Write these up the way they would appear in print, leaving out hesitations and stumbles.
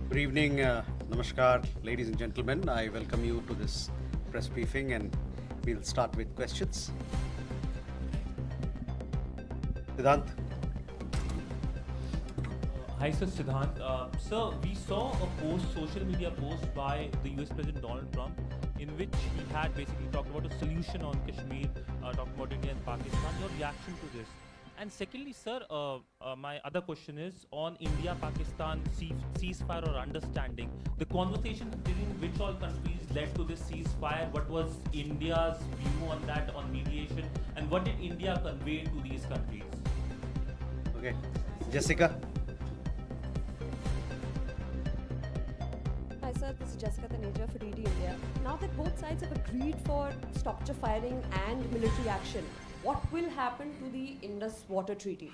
Good evening, Namaskar, ladies and gentlemen. I welcome you to this press briefing and we'll start with questions. Siddhant. Hi, sir, Siddhant. Sir, we saw a social media post by the US President Donald Trump, in which he had basically talked about a solution on Kashmir, talked about India and Pakistan. Your reaction to this? And secondly, sir, my other question is on India-Pakistan ceasefire or understanding. The conversation between which all countries led to this ceasefire? What was India's view on that, on mediation? And what did India convey to these countries? Okay. Jessica. Hi sir, this is Jessica Taneja for DD India. Now that both sides have agreed for stop to firing and military action, what will happen to the Indus Water Treaty?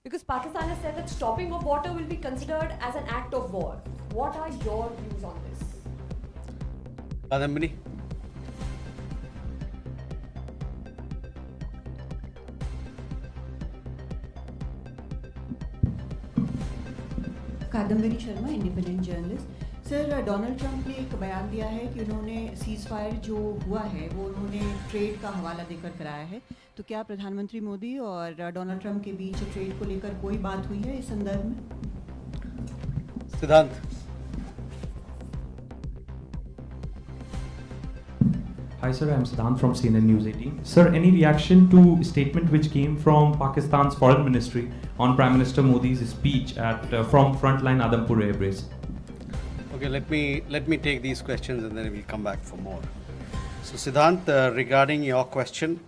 Because Pakistan has said that stopping of water will be considered as an act of war. What are your views on this? Kadambini. Kadambari Sharma independent journalist. Sir, Donald Trump ने एक बयान दिया है कि उन्होंने cease fire जो हुआ है वो उन्होंने ट्रेड का हवाला देकर कराया है। तो क्या प्रधानमंत्री मोदी और डोनाल्ड ट्रंप के बीच ट्रेड को लेकर कोई बात हुई है इस संदर्भ में? Siddhant. Hi sir, I am Siddhant from CNN News 18. Sir, any reaction to statement which came from Pakistan's Foreign Ministry on Prime Minister Modi's speech at from Frontline Adampur Air Base? Okay, let me take these questions and then we'll come back for more. So Siddhant, regarding your question,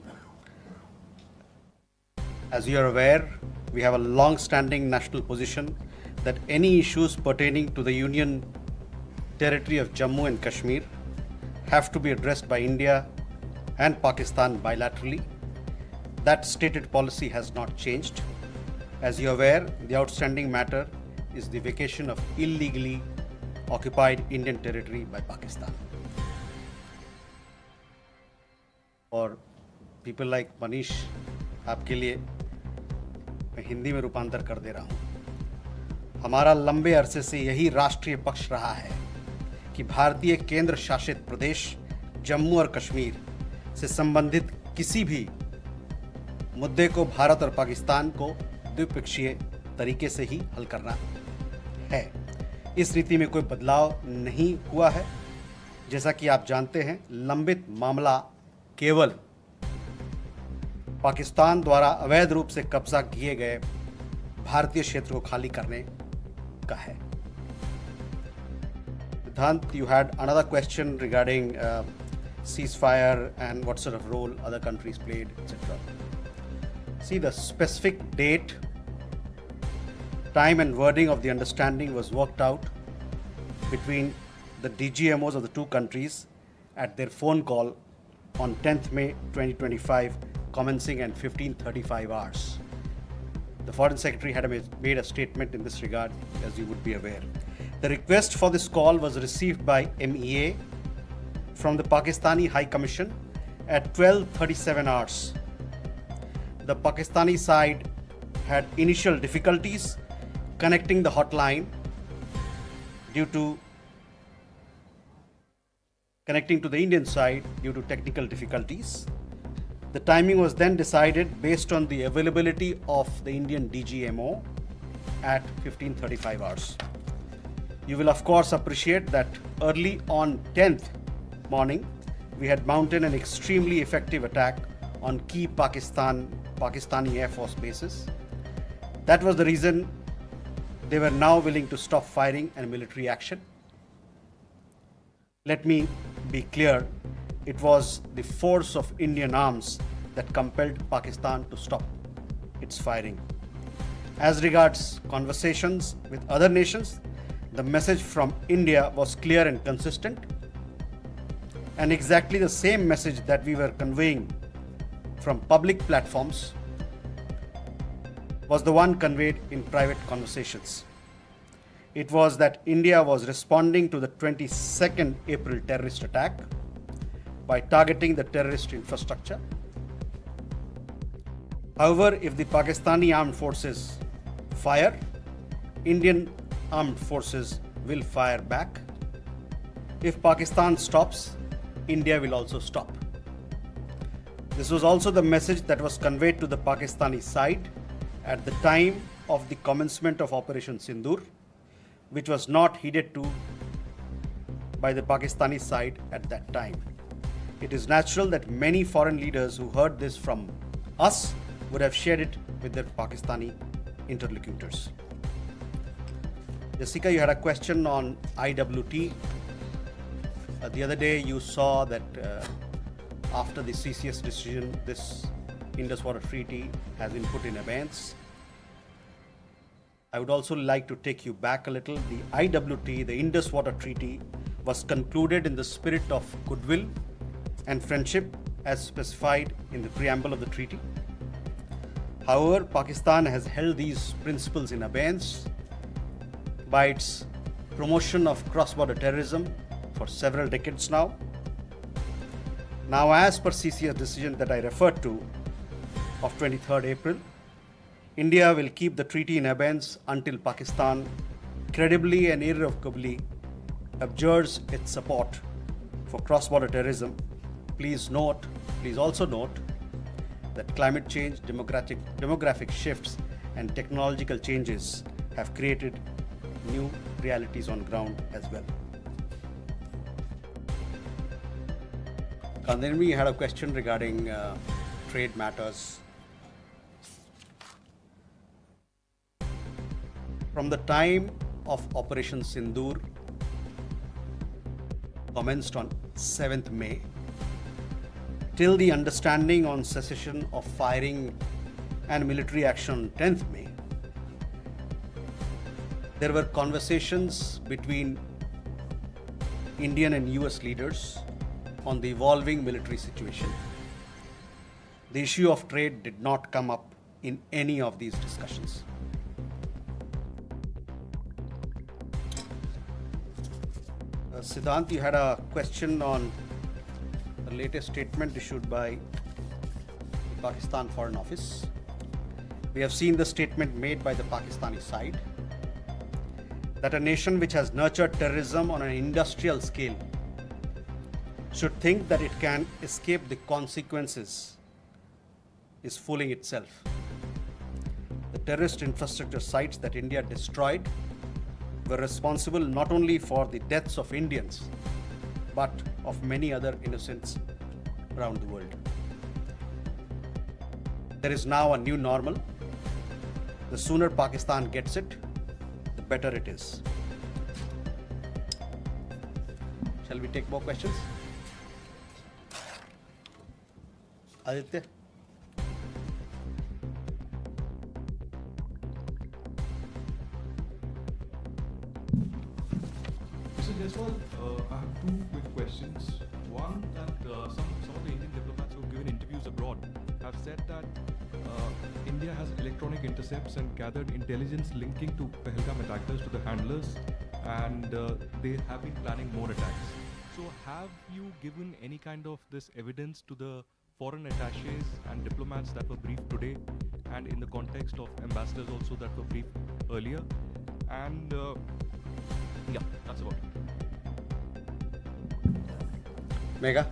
as you are aware, we have a long-standing national position that any issues pertaining to the Union territory of Jammu and Kashmir have to be addressed by India and Pakistan bilaterally. That stated policy has not changed. As you are aware, the outstanding matter is the vacation of illegally occupied Indian territory by Pakistan. और people like Manish, आपके लिए मैं हिंदी में रूपांतर कर दे रहा हूँ। हमारा लंबे अरसे से यही राष्ट्रीय पक्ष रहा है कि भारतीय केंद्र शासित प्रदेश जम्मू और कश्मीर से संबंधित किसी भी मुद्दे को भारत और पाकिस्तान को द्विपक्षीय तरीके से ही हल करना है। इस रीति में कोई बदलाव नहीं हुआ है। जैसा कि आप जानते हैं, लंबित मामला केवल पाकिस्तान द्वारा अवैध रूप से कब्जा किए गए भारतीय क्षेत्र को खाली करने का है। Siddhant, you had another question regarding ceasefire and what sort of role other countries played, etc. See, the specific date, time and wording of the understanding was worked out between the DGMOs of the two countries at their phone call on 10th May 2025, commencing at 15:35 hours. The Foreign Secretary had made a statement in this regard, as you would be aware. The request for this call was received by MEA from the Pakistani High Commission at 12:37 hours. The Pakistani side had initial difficulties connecting the hotline due to connecting to the Indian side due to technical difficulties. The timing was then decided based on the availability of the Indian DGMO at 15:35 hours. You will of course appreciate that early on 10th morning, we had mounted an extremely effective attack on key Pakistani Air Force bases. That was the reason they were now willing to stop firing and military action. Let me be clear, it was the force of Indian arms that compelled Pakistan to stop its firing. As regards conversations with other nations, the message from India was clear and consistent, and exactly the same message that we were conveying from public platforms was the one conveyed in private conversations. It was that India was responding to the 22nd April terrorist attack by targeting the terrorist infrastructure. However, if the Pakistani armed forces fire, Indian armed forces will fire back. If Pakistan stops, India will also stop. This was also the message that was conveyed to the Pakistani side at the time of the commencement of Operation Sindoor, which was not heeded to by the Pakistani side at that time. It is natural that many foreign leaders who heard this from us would have shared it with their Pakistani interlocutors. Jessica, you had a question on IWT. The other day you saw that after the CCS decision, this Indus Water Treaty has been put in abeyance. I would also like to take you back a little. The IWT, the Indus Water Treaty, was concluded in the spirit of goodwill and friendship as specified in the preamble of the treaty. However, Pakistan has held these principles in abeyance by its promotion of cross-border terrorism for several decades now. Now, as per CCS decision that I referred to of 23rd April, India will keep the treaty in abeyance until Pakistan credibly and irrevocably abjures its support for cross-border terrorism. Please also note that climate change, demographic shifts, and technological changes have created new realities on ground as well. Kandanvi had a question regarding trade matters. From the time of Operation Sindoor, commenced on 7th May, till the understanding on cessation of firing and military action on 10th May, there were conversations between Indian and US leaders on the evolving military situation. The issue of trade did not come up in any of these discussions. Siddhant, you had a question on the latest statement issued by the Pakistan Foreign Office. We have seen the statement made by the Pakistani side that a nation which has nurtured terrorism on an industrial scale should think that it can escape the consequences is fooling itself. The terrorist infrastructure sites that India destroyed were responsible not only for the deaths of Indians, but of many other innocents around the world. There is now a new normal. The sooner Pakistan gets it, the better it is. Shall we take more questions? Aditya? Mr. Jaiswal, I have two quick questions. One, that some of the Indian diplomats who have given interviews abroad have said that India has electronic intercepts and gathered intelligence linking to Pahalgam attackers to the handlers, and they have been planning more attacks. So have you given any kind of this evidence to the foreign attaches and diplomats that were briefed today, and in the context of ambassadors also that were briefed earlier? And yeah, that's about it. Megha?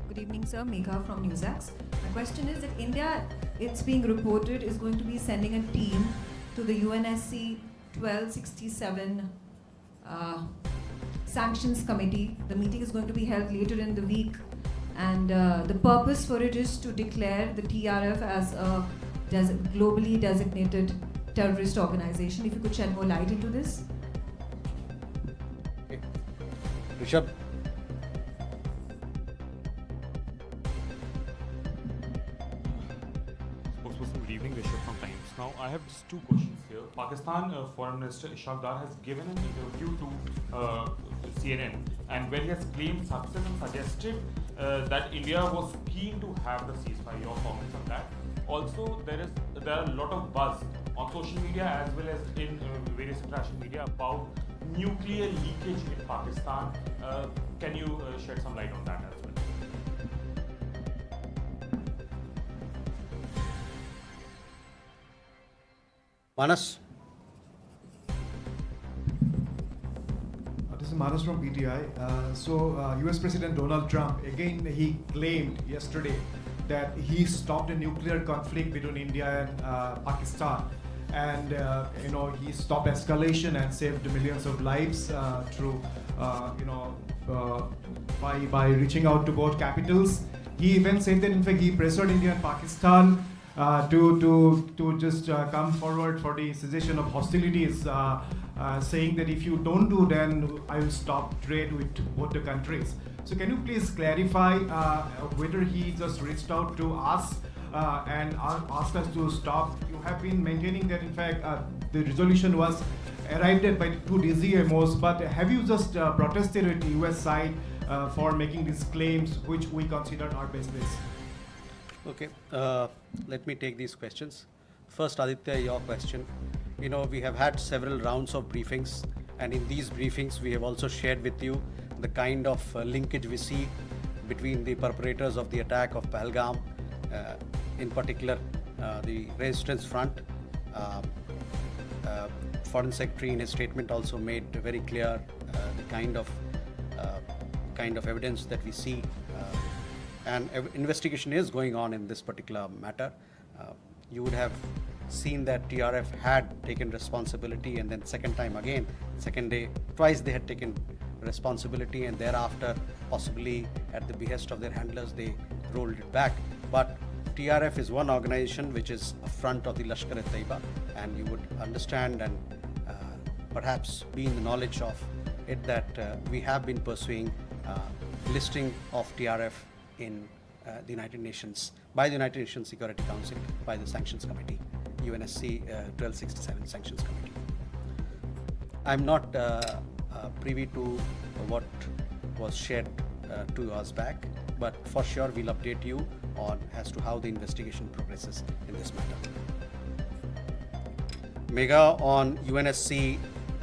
Good evening, sir. Megha from Newsax. My question is that India, it's being reported, is going to be sending a team to the UNSC 1267 Sanctions Committee. The meeting is going to be held later in the week, and the purpose for it is to declare the TRF as a globally designated terrorist organization. If you could shed more light into this. Okay. Rishabh? Spokesperson, good evening. Rishabh from Times. Now, I have just two questions here. Pakistan Foreign Minister Ishaq Dar has given an interview to CNN, and where he has claimed success and suggested that India was keen to have the ceasefire. Your comments on that? Also, there are a lot of buzz on social media as well as in various international media about nuclear leakage in Pakistan. Can you shed some light on that as well? Manas? This is Manas from PTI. US President Donald Trump, again, he claimed yesterday that he stopped a nuclear conflict between India and Pakistan. And he stopped escalation and saved millions of lives through, by reaching out to both capitals. He even said that, in fact, he pressured India and Pakistan to just come forward for the cessation of hostilities, saying that if you don't do, then I will stop trade with both the countries. So can you please clarify whether he just reached out to us and asked us to stop? You have been maintaining that, in fact, the resolution was arrived at by two DGMOs, but have you just protested with the US side for making these claims, which we consider are baseless? Okay, let me take these questions. First, Aditya, your question. We have had several rounds of briefings, and in these briefings, we have also shared with you the kind of linkage we see between the perpetrators of the attack of Pahalgam, in particular the Resistance Front. Foreign Secretary in his statement also made very clear the kind of evidence that we see, and investigation is going on in this particular matter. You would have seen that TRF had taken responsibility, and then second day, twice they had taken responsibility, and thereafter, possibly at the behest of their handlers, they rolled it back. But TRF is one organization which is a front of the Lashkar-e-Taiba, and you would understand and perhaps be in the knowledge of it that we have been pursuing listing of TRF in the United Nations, by the United Nations Security Council, by the Sanctions Committee, UNSC 1267 Sanctions Committee. I'm not privy to what was shared 2 hours back, but for sure we'll update you on as to how the investigation progresses in this matter. Mega on UNSC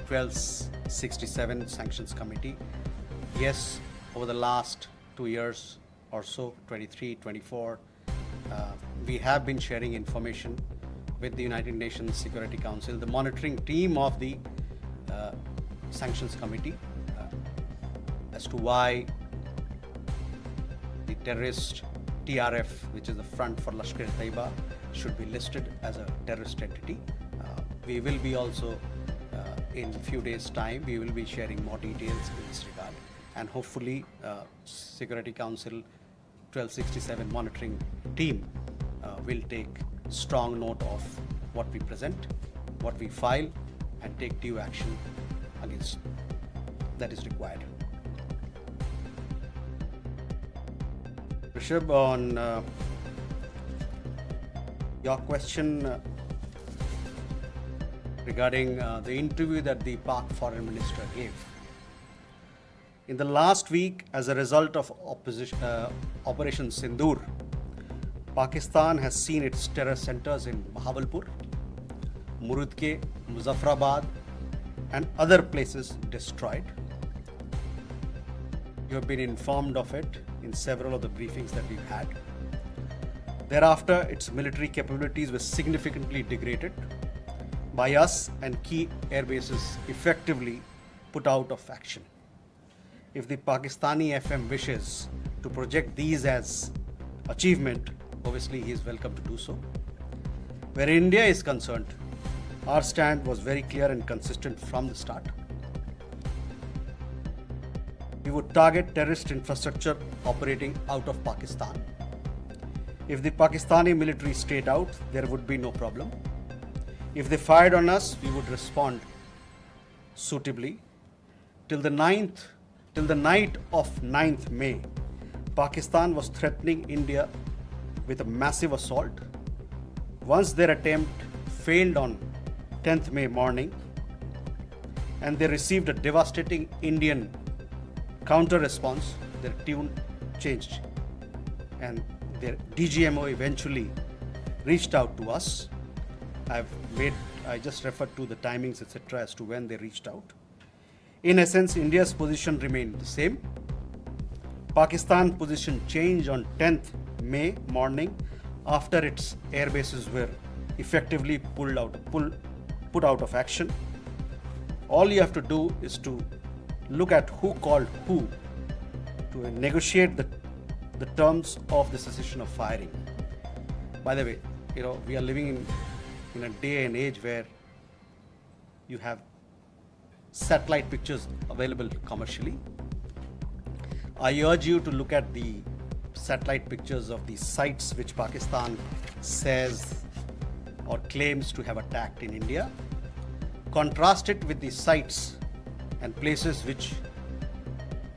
1267 Sanctions Committee. Yes, over the last 2 years or so, 23, 24, we have been sharing information with the United Nations Security Council, the monitoring team of the Sanctions Committee, as to why the terrorist TRF, which is the front for Lashkar-e-Taiba, should be listed as a terrorist entity. We will be also, in a few days' time, we will be sharing more details in this regard, and hopefully Security Council 1267 monitoring team will take strong note of what we present, what we file, and take due action against that is required. Rishabh, on your question regarding the interview that the PAK foreign minister gave. In the last week, as a result of Operation Sindoor, Pakistan has seen its terror centers in Bahawalpur, Murudke, Muzaffarabad, and other places destroyed. You have been informed of it in several of the briefings that we've had. Thereafter, its military capabilities were significantly degraded by us, and key air bases effectively put out of action. If the Pakistani FM wishes to project these as achievement, obviously he is welcome to do so. Where India is concerned, our stand was very clear and consistent from the start. We would target terrorist infrastructure operating out of Pakistan. If the Pakistani military stayed out, there would be no problem. If they fired on us, we would respond suitably. Till the night of 9th May, Pakistan was threatening India with a massive assault. Once their attempt failed on 10th May morning, and they received a devastating Indian counter response, their tune changed, and their DGMO eventually reached out to us. I just referred to the timings, etc., as to when they reached out. In essence, India's position remained the same. Pakistan's position changed on 10th May morning after its air bases were effectively pulled put out of action. All you have to do is to look at who called who to negotiate the terms of the cessation of firing. By the way, we are living in a day and age where you have satellite pictures available commercially. I urge you to look at the satellite pictures of the sites which Pakistan says or claims to have attacked in India. Contrast it with the sites and places which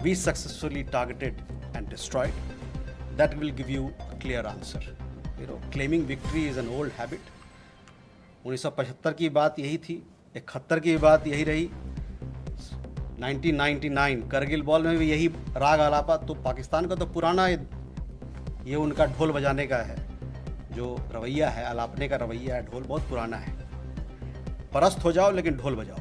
we successfully targeted and destroyed. That will give you a clear answer. Claiming victory is an old habit. 1975 की बात यही थी, 71 की बात यही रही, 1999 Kargil ball में भी यही राग आलापा. तो पाकिस्तान का तो पुराना ये उनका ढोल बजाने का है, जो रवैया है, आलापने का रवैया है, ढोल बहुत पुराना है. परस्त हो जाओ लेकिन ढोल बजाओ.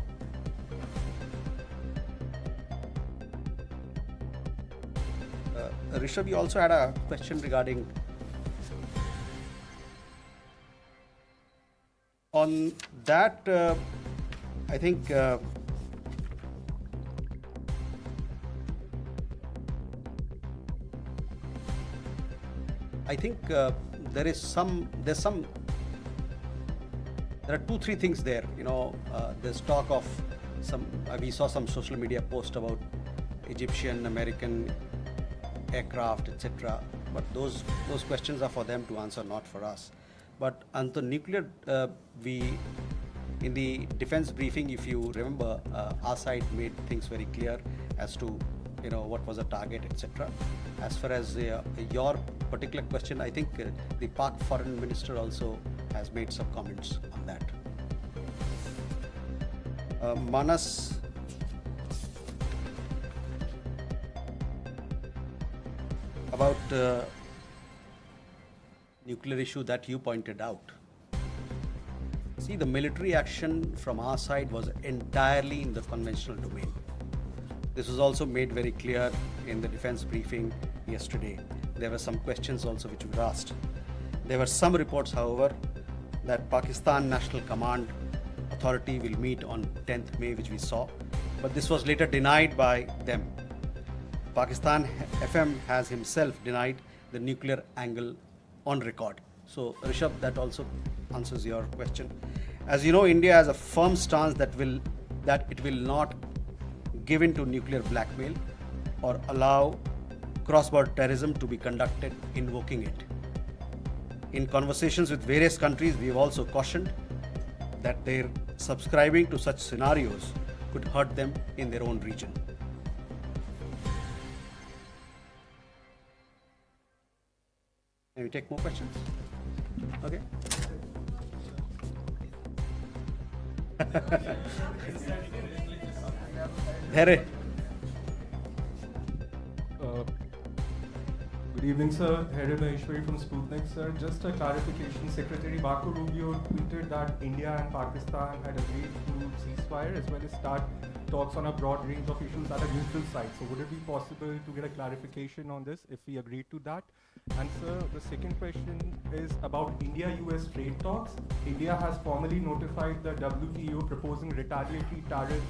Rishabh, you also had a question regarding on that. I think there are 2-3 things there. There's talk of we saw some social media post about Egyptian, American aircraft, etc. But those questions are for them to answer, not for us. But on the nuclear, in the defense briefing, if you remember, our side made things very clear as to what was the target, etc. As far as your particular question, I think the PAK foreign minister also has made some comments on that. Manas, about nuclear issue that you pointed out. See, the military action from our side was entirely in the conventional domain. This was also made very clear in the defense briefing yesterday. There were some questions also which were asked. There were some reports, however, that Pakistan National Command Authority will meet on 10th May, which we saw, but this was later denied by them. Pakistan FM has himself denied the nuclear angle on record. So, Rishabh, that also answers your question. As you know, India has a firm stance that it will not give in to nuclear blackmail or allow cross-border terrorism to be conducted invoking it. In conversations with various countries, we have also cautioned that their subscribing to such scenarios could hurt them in their own region. Can we take more questions? Okay. There. Good evening, sir. Headed Maheshwari from Sputnik, sir. Just a clarification. Secretary Marco Rubio tweeted that India and Pakistan had agreed to ceasefire as well as start talks on a broad range of issues at a neutral site. So would it be possible to get a clarification on this if we agreed to that? And sir, the second question is about India-US trade talks. India has formally notified the WTO proposing retaliatory tariffs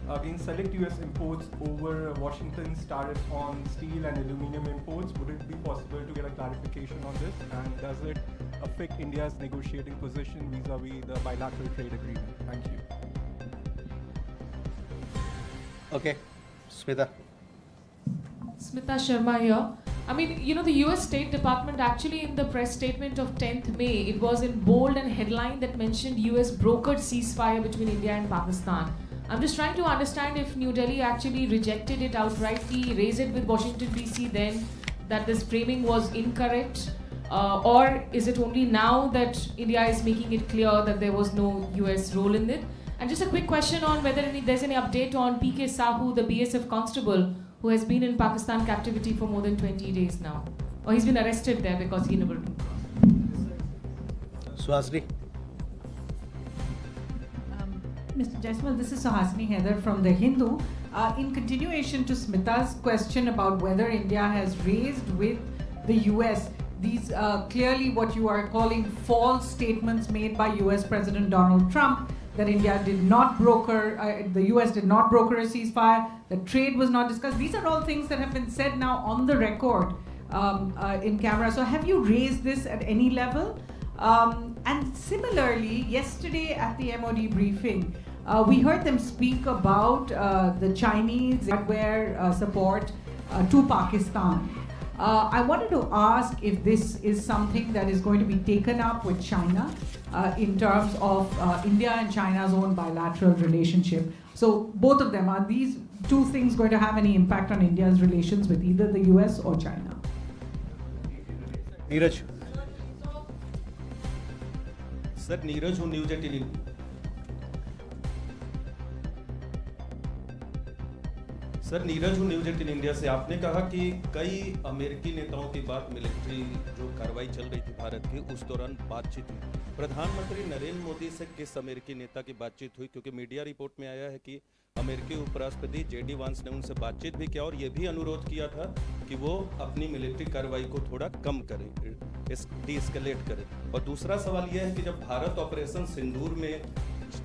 against select US imports over Washington's tariff on steel and aluminum imports. Would it be possible to get a clarification on this? And does it affect India's negotiating position vis-a-vis the bilateral trade agreement? Thank you. Okay, Smita. Smita Sharma here. I mean, the US State Department actually in the press statement of 10th May, it was in bold and headline that mentioned US brokered ceasefire between India and Pakistan. I'm just trying to understand if New Delhi actually rejected it outrightly, raised it with Washington DC then, that this framing was incorrect, or is it only now that India is making it clear that there was no US role in it? And just a quick question on whether there's any update on PK Sahu, the BSF constable, who has been in Pakistan captivity for more than 20 days now. Or he's been arrested there because he never been crossed. Suhasini. Mr. Jaiswal, this is Suhasini Heather from The Hindu. In continuation to Smita's question about whether India has raised with the US these clearly what you are calling false statements made by US President Donald Trump, that India did not broker, the US did not broker a ceasefire, that trade was not discussed. These are all things that have been said now on the record in camera. So have you raised this at any level? And similarly, yesterday at the MOD briefing, we heard them speak about the Chinese hardware support to Pakistan. I wanted to ask if this is something that is going to be taken up with China in terms of India and China's own bilateral relationship. So both of them, are these two things going to have any impact on India's relations with either the US or China? Neeraj. Sir Neeraj हूँ news 18 sir Neeraj हूँ news 18 India से। आपने कहा कि कई अमेरिकी नेताओं की बात मिलिट्री जो कार्रवाई चल रही थी भारत की उस दौरान बातचीत हुई। प्रधानमंत्री नरेंद्र मोदी से किस अमेरिकी नेता की बातचीत हुई? क्योंकि मीडिया रिपोर्ट में आया है कि अमेरिकी उपराष्ट्रपति जेडी वांस ने उनसे बातचीत भी किया और ये भी अनुरोध किया था कि वो अपनी मिलिट्री कार्रवाई को थोड़ा कम करें, डीएस्केलेट करें। और दूसरा सवाल यह है कि जब भारत ऑपरेशन सिंदूर में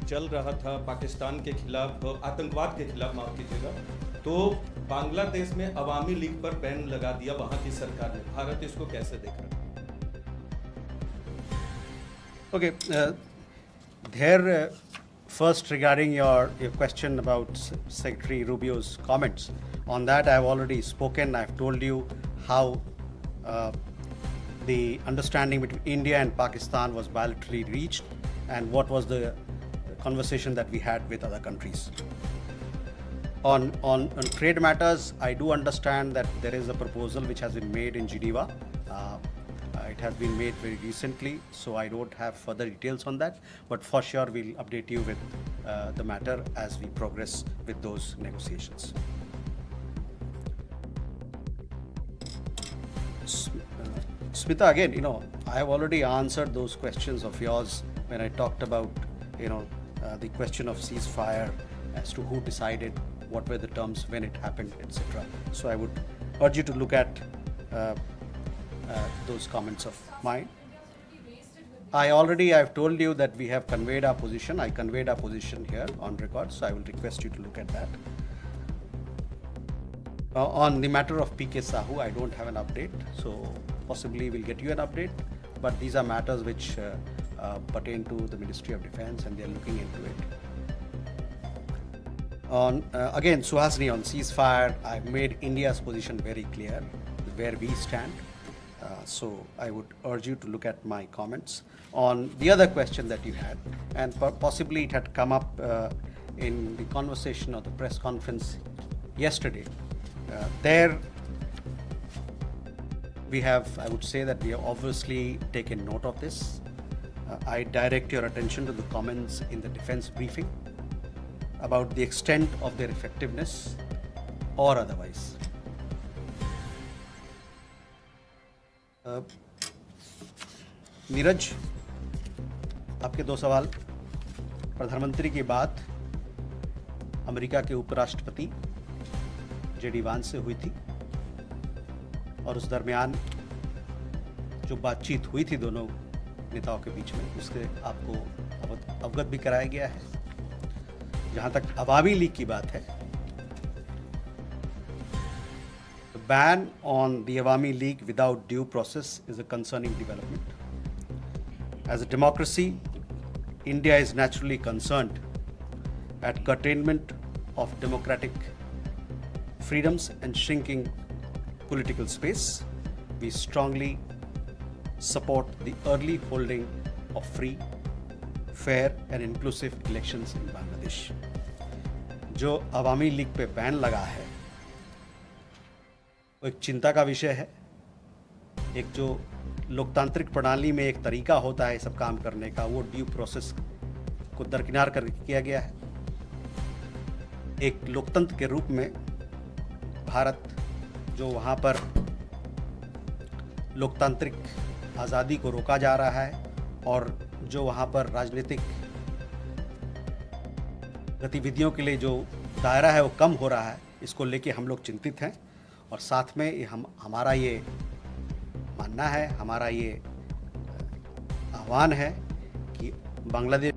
चल रहा था पाकिस्तान के खिलाफ, आतंकवाद के खिलाफ माफ कीजिएगा, तो बांग्लादेश में अवामी लीग पर बैन लगा दिया वहां की सरकार ने। भारत इसको कैसे देख रहा है? Okay, there first regarding your question about Secretary Rubio's comments. On that, I've already spoken. I've told you how the understanding between India and Pakistan was bilaterally reached and what was the conversation that we had with other countries. On trade matters, I do understand that there is a proposal which has been made in Geneva. It has been made very recently, so I don't have further details on that, but for sure we'll update you with the matter as we progress with those negotiations. Smita, again, I have already answered those questions of yours when I talked about, the question of ceasefire as to who decided, what were the terms, when it happened, etc. So I would urge you to look at those comments of mine. I've told you that we have conveyed our position. I conveyed our position here on record, so I will request you to look at that. On the matter of PK Sahu, I don't have an update, so possibly we'll get you an update, but these are matters which pertain to the Ministry of Defense and they are looking into it. Again, Suhasini, on ceasefire, I've made India's position very clear, where we stand. So I would urge you to look at my comments. On the other question that you had, and possibly it had come up in the conversation or the press conference yesterday, there we have, I would say that we have obviously taken note of this. I direct your attention to the comments in the defense briefing about the extent of their effectiveness or otherwise. Neeraj, आपके दो सवाल। प्रधानमंत्री की बात America के उपराष्ट्रपति JD वांस से हुई थी और उस दरमियान जो बातचीत हुई थी दोनों नेताओं के बीच में, उससे आपको अवगत भी कराया गया है। जहां तक अवामी लीग की बात है, the ban on the Awami League without due process is a concerning development. As a democracy, India is naturally concerned at curtailment of democratic freedoms and shrinking political space. We strongly support the early holding of free, fair and inclusive elections in Bangladesh. जो अवामी league पे ban लगा है वो एक चिंता का विषय है। एक जो लोकतांत्रिक प्रणाली में एक तरीका होता है सब काम करने का, वो ड्यू प्रोसेस को दरकिनार कर किया गया है। एक लोकतंत्र के रूप में भारत जो वहाँ पर लोकतांत्रिक आज़ादी को रोका जा रहा है और जो वहाँ पर राजनीतिक गतिविधियों के लिए जो दायरा है वो कम हो रहा है, इसको लेके हम लोग चिंतित हैं। और साथ में हमारा ये मानना है, हमारा ये आह्वान है कि बांग्लादेश